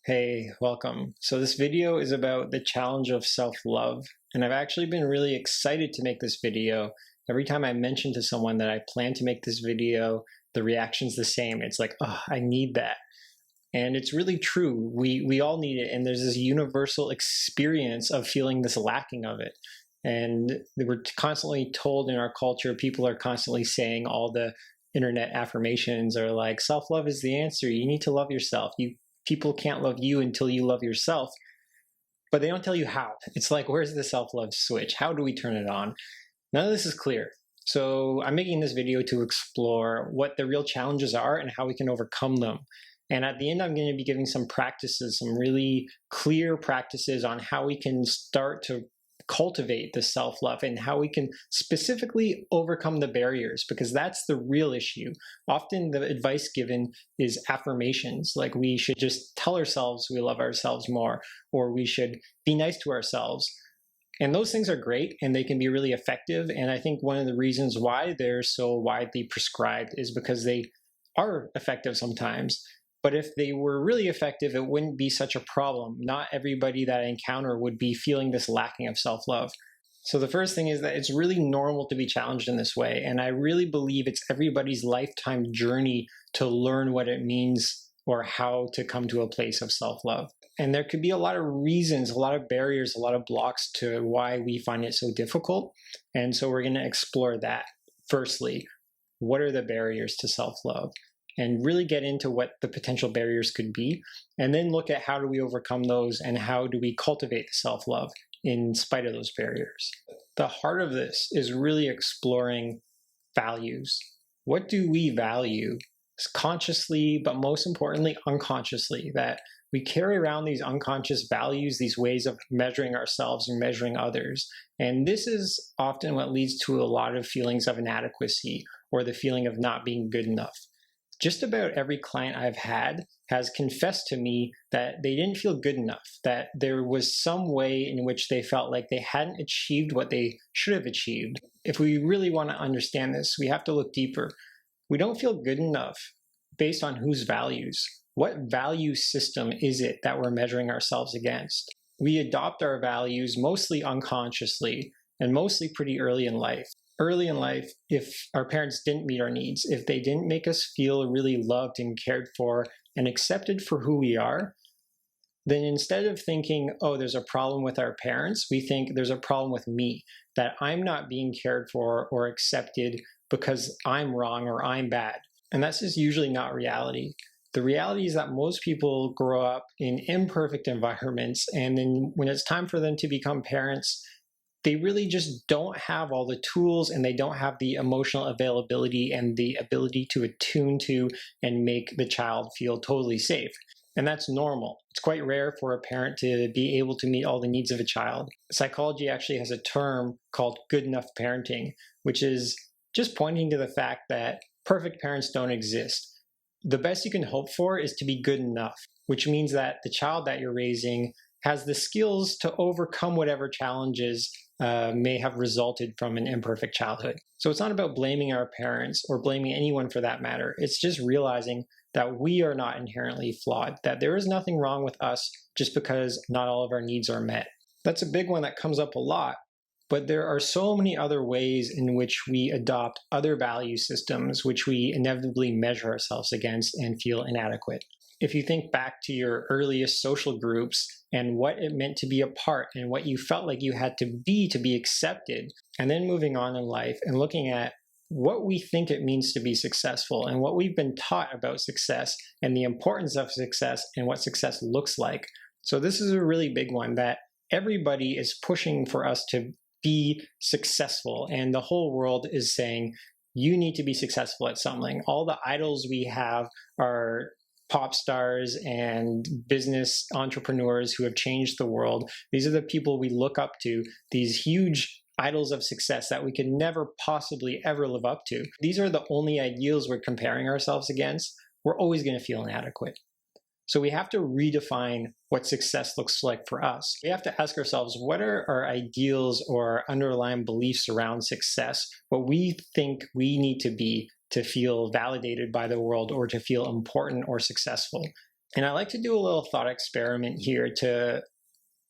Hey, welcome. So this video is about the challenge of self-love, and I've actually been really excited to make this video. Every time I mention to someone that I plan to make this video, the reaction's the same. It's like, oh, I need that. And it's really true. We all need it, and there's this universal experience of feeling this lacking of it. And we're constantly told in our culture, people are constantly saying all the internet affirmations are like, self-love is the answer. You need to love yourself. People can't love you until you love yourself, but they don't tell you how. It's like, where's the self-love switch? How do we turn it on? None of this is clear. So I'm making this video to explore what the real challenges are and how we can overcome them. And at the end, I'm going to be giving some practices, some really clear practices on how we can start to cultivate the self-love and how we can specifically overcome the barriers, because that's the real issue. Often the advice given is affirmations, like we should just tell ourselves we love ourselves more, or we should be nice to ourselves. And those things are great and they can be really effective. And I think one of the reasons why they're so widely prescribed is because they are effective sometimes. But if they were really effective, it wouldn't be such a problem. Not everybody that I encounter would be feeling this lacking of self-love. So the first thing is that it's really normal to be challenged in this way. And I really believe it's everybody's lifetime journey to learn what it means or how to come to a place of self-love. And there could be a lot of reasons, a lot of barriers, a lot of blocks to why we find it so difficult. And so we're going to explore that. Firstly, what are the barriers to self-love? And really get into what the potential barriers could be, and then look at how do we overcome those and how do we cultivate the self-love in spite of those barriers. The heart of this is really exploring values. What do we value consciously, but most importantly, unconsciously, that we carry around these unconscious values, these ways of measuring ourselves and measuring others. And this is often what leads to a lot of feelings of inadequacy or the feeling of not being good enough. Just about every client I've had has confessed to me that they didn't feel good enough, that there was some way in which they felt like they hadn't achieved what they should have achieved. If we really want to understand this, we have to look deeper. We don't feel good enough based on whose values. What value system is it that we're measuring ourselves against? We adopt our values mostly unconsciously and mostly pretty early in life. Early in life, if our parents didn't meet our needs, if they didn't make us feel really loved and cared for and accepted for who we are, then instead of thinking, oh, there's a problem with our parents, we think there's a problem with me, that I'm not being cared for or accepted because I'm wrong or I'm bad. And that's just usually not reality. The reality is that most people grow up in imperfect environments, and then when it's time for them to become parents, they really just don't have all the tools and they don't have the emotional availability and the ability to attune to and make the child feel totally safe. And that's normal. It's quite rare for a parent to be able to meet all the needs of a child. Psychology actually has a term called good enough parenting, which is just pointing to the fact that perfect parents don't exist. The best you can hope for is to be good enough, which means that the child that you're raising has the skills to overcome whatever challenges may have resulted from an imperfect childhood. So it's not about blaming our parents or blaming anyone for that matter. It's just realizing that we are not inherently flawed, that there is nothing wrong with us just because not all of our needs are met. That's a big one that comes up a lot, but there are so many other ways in which we adopt other value systems which we inevitably measure ourselves against and feel inadequate. If you think back to your earliest social groups and what it meant to be a part and what you felt like you had to be accepted, and then moving on in life and looking at what we think it means to be successful and what we've been taught about success and the importance of success and what success looks like. So this is a really big one that everybody is pushing for us to be successful, and the whole world is saying, you need to be successful at something. All the idols we have are pop stars and business entrepreneurs who have changed the world. These are the people we look up to, these huge idols of success that we could never possibly ever live up to. These are the only ideals we're comparing ourselves against. We're always going to feel inadequate. So we have to redefine what success looks like for us. We have to ask ourselves, what are our ideals or underlying beliefs around success, what we think we need to be to feel validated by the world or to feel important or successful. And I like to do a little thought experiment here to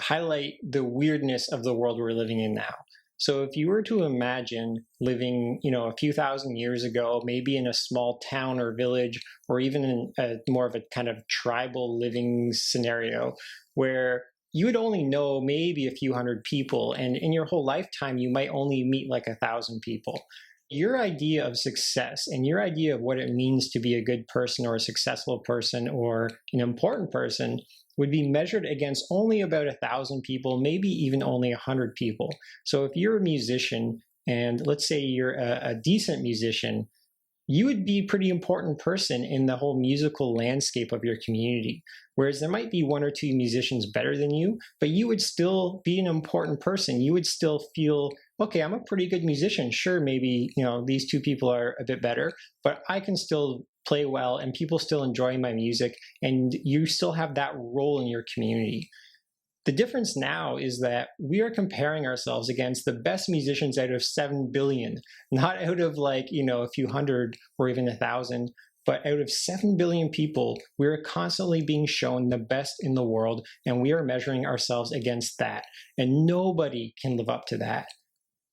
highlight the weirdness of the world we're living in now. So if you were to imagine living, a few thousand years ago, maybe in a small town or village, or even in more of a kind of tribal living scenario where you would only know maybe a few hundred people, and in your whole lifetime, you might only meet like 1,000 people. Your idea of success and your idea of what it means to be a good person or a successful person or an important person would be measured against only about 1,000 people, maybe even only 100 people. So if you're a musician, and let's say you're a decent musician, you would be a pretty important person in the whole musical landscape of your community. Whereas there might be one or two musicians better than you, but you would still be an important person. You would still feel, okay, I'm a pretty good musician. Sure, maybe, these two people are a bit better, but I can still play well and people still enjoy my music, and you still have that role in your community. The difference now is that we are comparing ourselves against the best musicians out of 7 billion, not out of a few hundred or even 1,000, but out of 7 billion people, we're constantly being shown the best in the world, and we are measuring ourselves against that. And nobody can live up to that.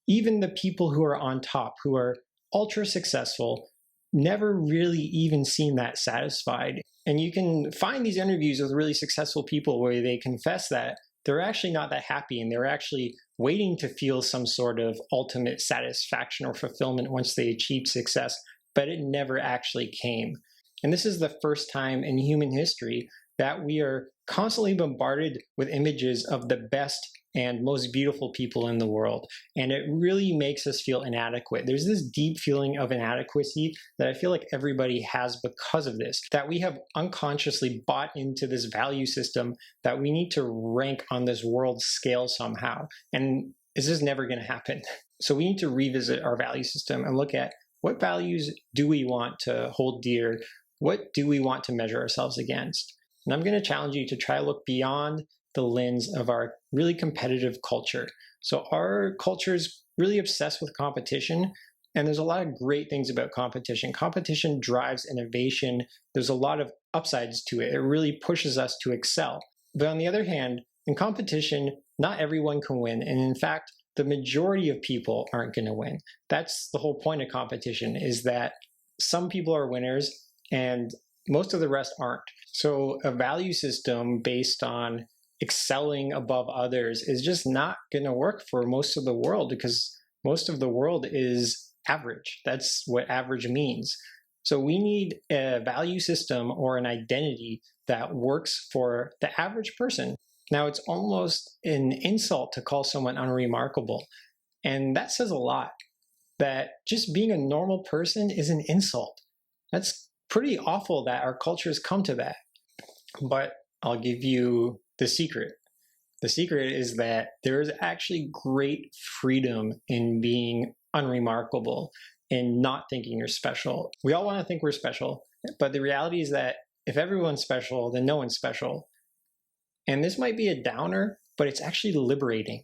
Even the people who are on top, who are ultra successful, never really even seem that satisfied. And you can find these interviews with really successful people where they confess that they're actually not that happy, and they're actually waiting to feel some sort of ultimate satisfaction or fulfillment once they achieve success, but it never actually came. And this is the first time in human history that we are constantly bombarded with images of the best and most beautiful people in the world. And it really makes us feel inadequate. There's this deep feeling of inadequacy that I feel like everybody has because of this, that we have unconsciously bought into this value system that we need to rank on this world scale somehow. And this is never going to happen. So we need to revisit our value system and look at what values do we want to hold dear? What do we want to measure ourselves against? And I'm going to challenge you to try to look beyond the lens of our really competitive culture. So our culture is really obsessed with competition, and there's a lot of great things about competition. Competition drives innovation. There's a lot of upsides to it. It really pushes us to excel. But on the other hand, in competition, not everyone can win. And in fact, the majority of people aren't going to win. That's the whole point of competition, is that some people are winners and most of the rest aren't. So a value system based on excelling above others is just not going to work for most of the world, because most of the world is average. That's what average means. So we need a value system or an identity that works for the average person. Now, it's almost an insult to call someone unremarkable. And that says a lot, that just being a normal person is an insult. That's pretty awful that our culture has come to that. But I'll give you the secret. The secret is that there is actually great freedom in being unremarkable and not thinking you're special. We all want to think we're special, but the reality is that if everyone's special, then no one's special. And this might be a downer, but it's actually liberating.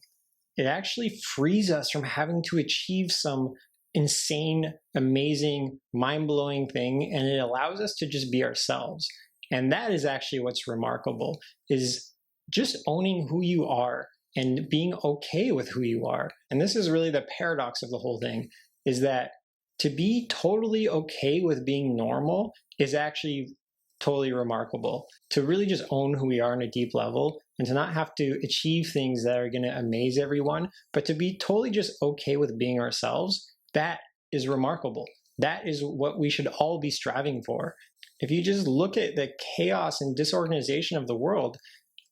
It actually frees us from having to achieve some insane, amazing, mind-blowing thing, and it allows us to just be ourselves. And that is actually what's remarkable, is just owning who you are and being okay with who you are. And this is really the paradox of the whole thing, is that to be totally okay with being normal is actually totally remarkable. To really just own who we are on a deep level and to not have to achieve things that are going to amaze everyone, but to be totally just okay with being ourselves, that is remarkable. That is what we should all be striving for. If you just look at the chaos and disorganization of the world,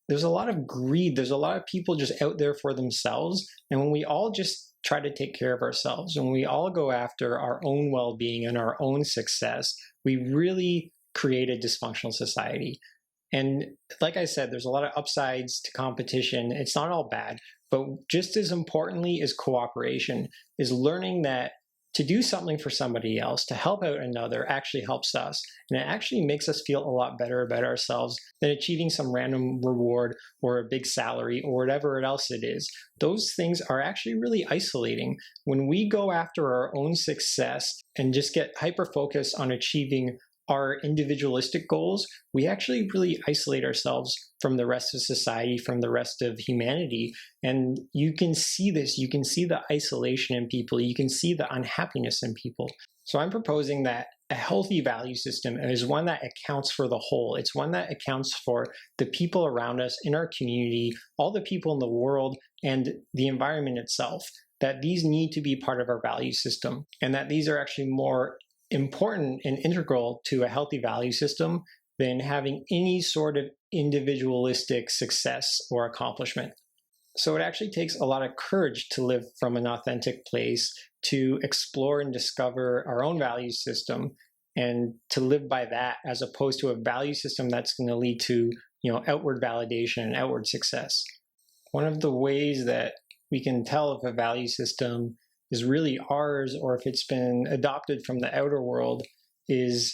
there's a lot of greed. There's a lot of people just out there for themselves. And when we all just try to take care of ourselves, when we all go after our own well-being and our own success, we really create a dysfunctional society. And like I said, there's a lot of upsides to competition. It's not all bad, but just as importantly is cooperation, is learning that to do something for somebody else, to help out another, actually helps us. And it actually makes us feel a lot better about ourselves than achieving some random reward or a big salary or whatever else it is. Those things are actually really isolating. When we go after our own success and just get hyper-focused on achieving our individualistic goals, we actually really isolate ourselves from the rest of society, from the rest of humanity. And you can see this, you can see the isolation in people, you can see the unhappiness in people. So I'm proposing that a healthy value system is one that accounts for the whole. It's one that accounts for the people around us in our community, all the people in the world, and the environment itself. That these need to be part of our value system, and that these are actually more important and integral to a healthy value system than having any sort of individualistic success or accomplishment. So it actually takes a lot of courage to live from an authentic place, to explore and discover our own value system, and to live by that, as opposed to a value system that's going to lead to, outward validation and outward success. One of the ways that we can tell if a value system is really ours or if it's been adopted from the outer world is,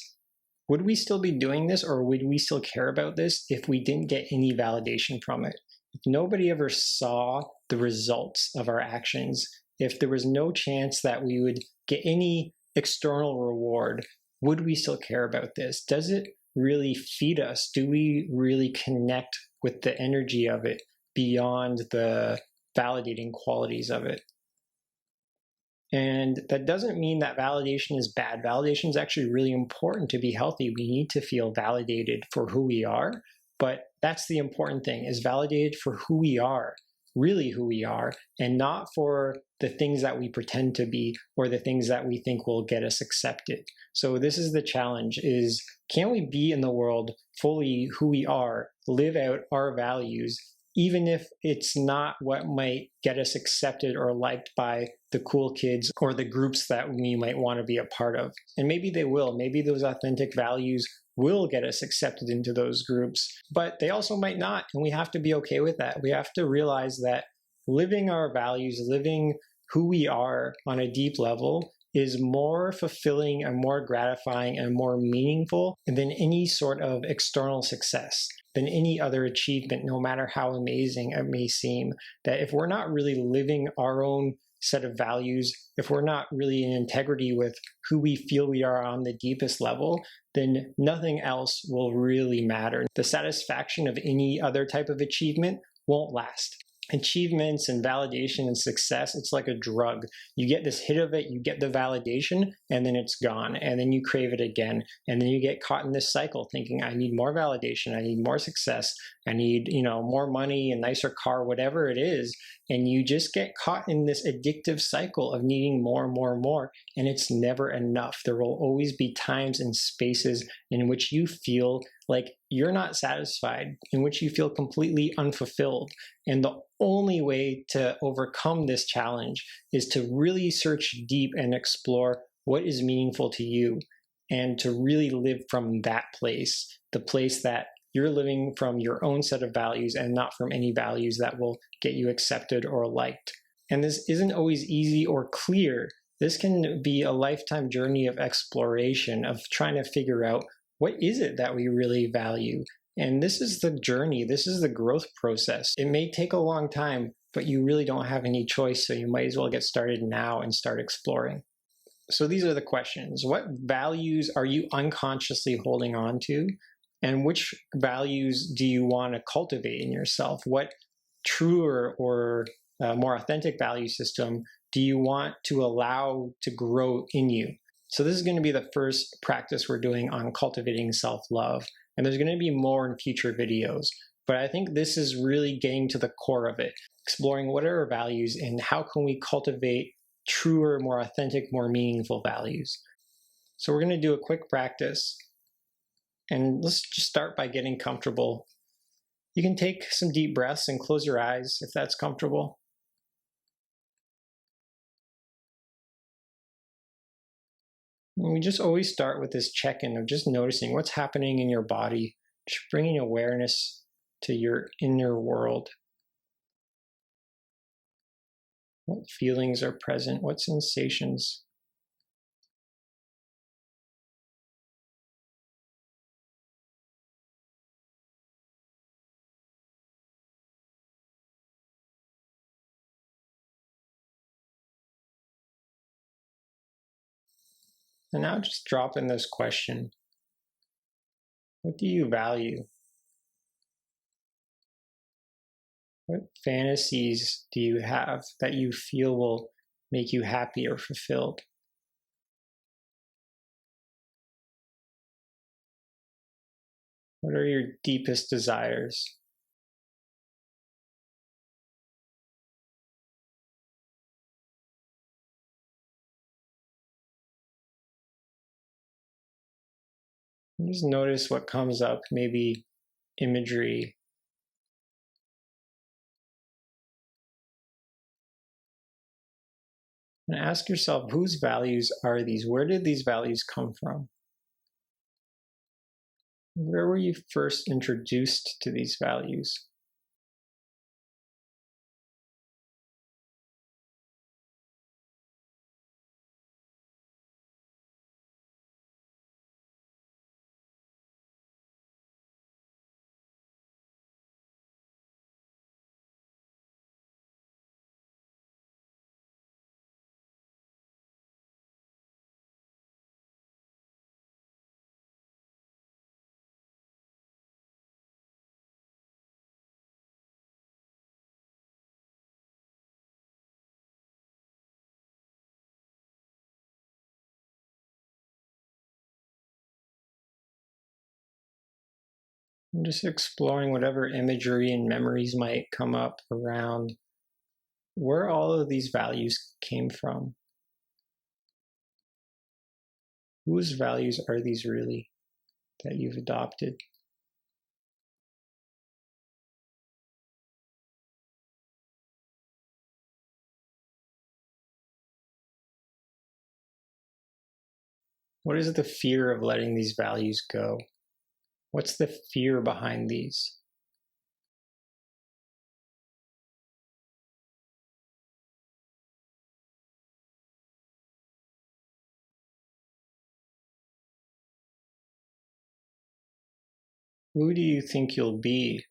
would we still be doing this, or would we still care about this if we didn't get any validation from it? If nobody ever saw the results of our actions, if there was no chance that we would get any external reward, would we still care about this? Does it really feed us? Do we really connect with the energy of it beyond the validating qualities of it? And that doesn't mean that validation is bad. Validation is actually really important to be healthy. We need to feel validated for who we are, but that's the important thing, is validated for who we are, really who we are, and not for the things that we pretend to be or the things that we think will get us accepted. So this is the challenge, is can we be in the world fully who we are, live out our values, even if it's not what might get us accepted or liked by the cool kids or the groups that we might want to be a part of. And maybe they will. Maybe those authentic values will get us accepted into those groups, but they also might not. And we have to be okay with that. We have to realize that living our values, living who we are on a deep level, is more fulfilling and more gratifying and more meaningful than any sort of external success, than any other achievement, no matter how amazing it may seem. That if we're not really living our own set of values, if we're not really in integrity with who we feel we are on the deepest level, then nothing else will really matter. The satisfaction of any other type of achievement won't last. Achievements and validation and success, it's like a drug. You get this hit of it, you get the validation, and then it's gone. And then you crave it again. And then you get caught in this cycle thinking, I need more validation, I need more success, I need, more money, a nicer car, whatever it is. And you just get caught in this addictive cycle of needing more and more and more. And it's never enough. There will always be times and spaces in which you feel like you're not satisfied, in which you feel completely unfulfilled. And the only way to overcome this challenge is to really search deep and explore what is meaningful to you, and to really live from that place, the place that you're living from your own set of values and not from any values that will get you accepted or liked. And this isn't always easy or clear. This can be a lifetime journey of exploration, of trying to figure out, what is it that we really value? And this is the journey. This is the growth process. It may take a long time, but you really don't have any choice. So you might as well get started now and start exploring. So these are the questions. What values are you unconsciously holding on to? And which values do you want to cultivate in yourself? What truer or more authentic value system do you want to allow to grow in you? So this is going to be the first practice we're doing on cultivating self-love. And there's going to be more in future videos. But I think this is really getting to the core of it, exploring what are our values and how can we cultivate truer, more authentic, more meaningful values. So we're going to do a quick practice. And let's just start by getting comfortable. You can take some deep breaths and close your eyes if that's comfortable. And we just always start with this check-in of just noticing what's happening in your body, just bringing awareness to your inner world. What feelings are present? What sensations? And now just drop in this question. What do you value? What fantasies do you have that you feel will make you happy or fulfilled? What are your deepest desires? And just notice what comes up, maybe imagery. And ask yourself, whose values are these? Where did these values come from? Where were you first introduced to these values? And just exploring whatever imagery and memories might come up around where all of these values came from. Whose values are these really that you've adopted? What is the fear of letting these values go? What's the fear behind these? Who do you think you'll be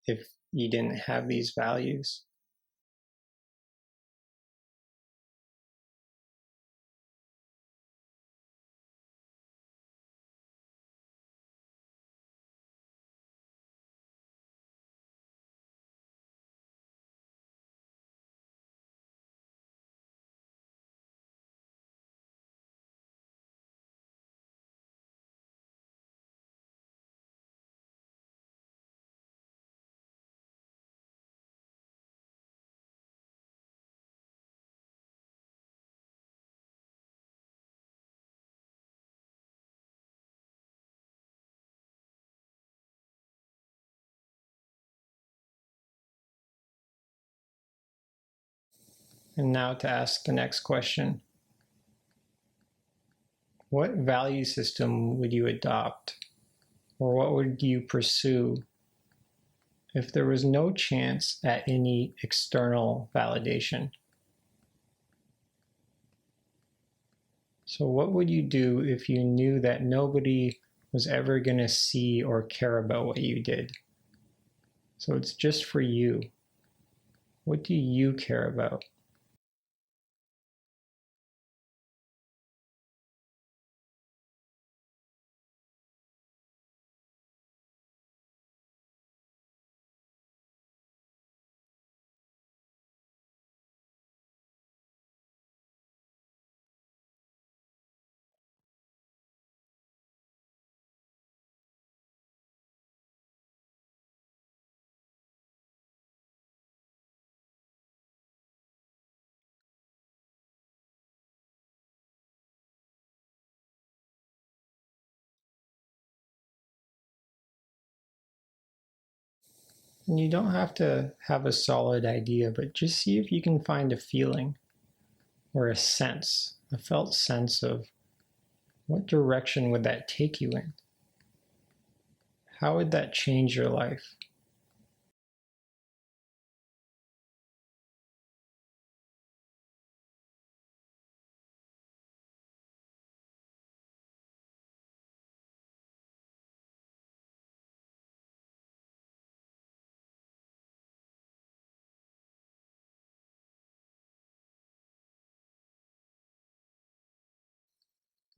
if you didn't have these values? And now to ask the next question. What value system would you adopt, or what would you pursue if there was no chance at any external validation? So what would you do if you knew that nobody was ever going to see or care about what you did? So it's just for you. What do you care about? And you don't have to have a solid idea, but just see if you can find a feeling or a sense, a felt sense of what direction would that take you in? How would that change your life?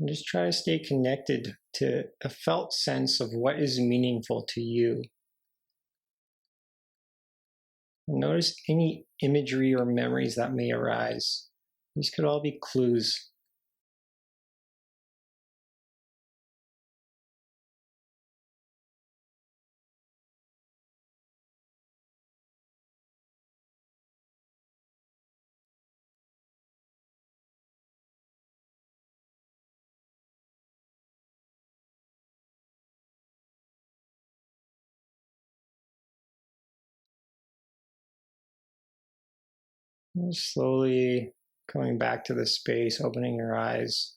And just try to stay connected to a felt sense of what is meaningful to you. And notice any imagery or memories that may arise. These could all be clues. And slowly coming back to the space, opening your eyes.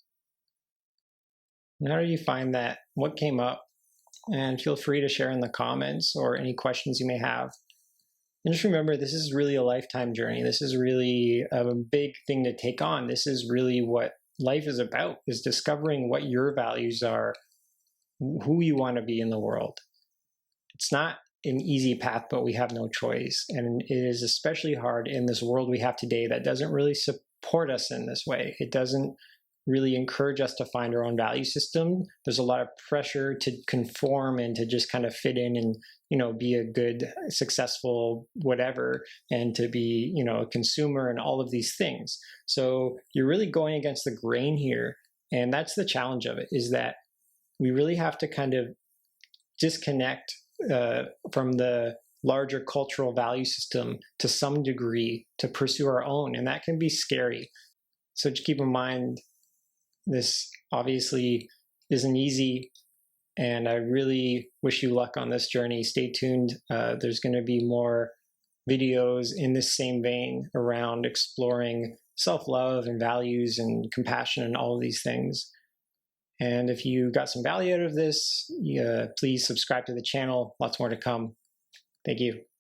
And how do you find that? What came up? And feel free to share in the comments or any questions you may have. And just remember, this is really a lifetime journey. This is really a big thing to take on. This is really what life is about, is discovering what your values are, who you want to be in the world. It's not an easy path, but we have no choice. And it is especially hard in this world we have today that doesn't really support us in this way. It doesn't really encourage us to find our own value system. There's a lot of pressure to conform and to just kind of fit in and, be a good, successful whatever, and to be, a consumer and all of these things. So you're really going against the grain here. And that's the challenge of it, is that we really have to kind of disconnect from the larger cultural value system to some degree to pursue our own. And that can be scary. So just keep in mind, this obviously isn't easy, and I really wish you luck on this journey. Stay tuned. There's going to be more videos in this same vein around exploring self-love and values and compassion and all of these things. And if you got some value out of this, please subscribe to the channel. Lots more to come. Thank you.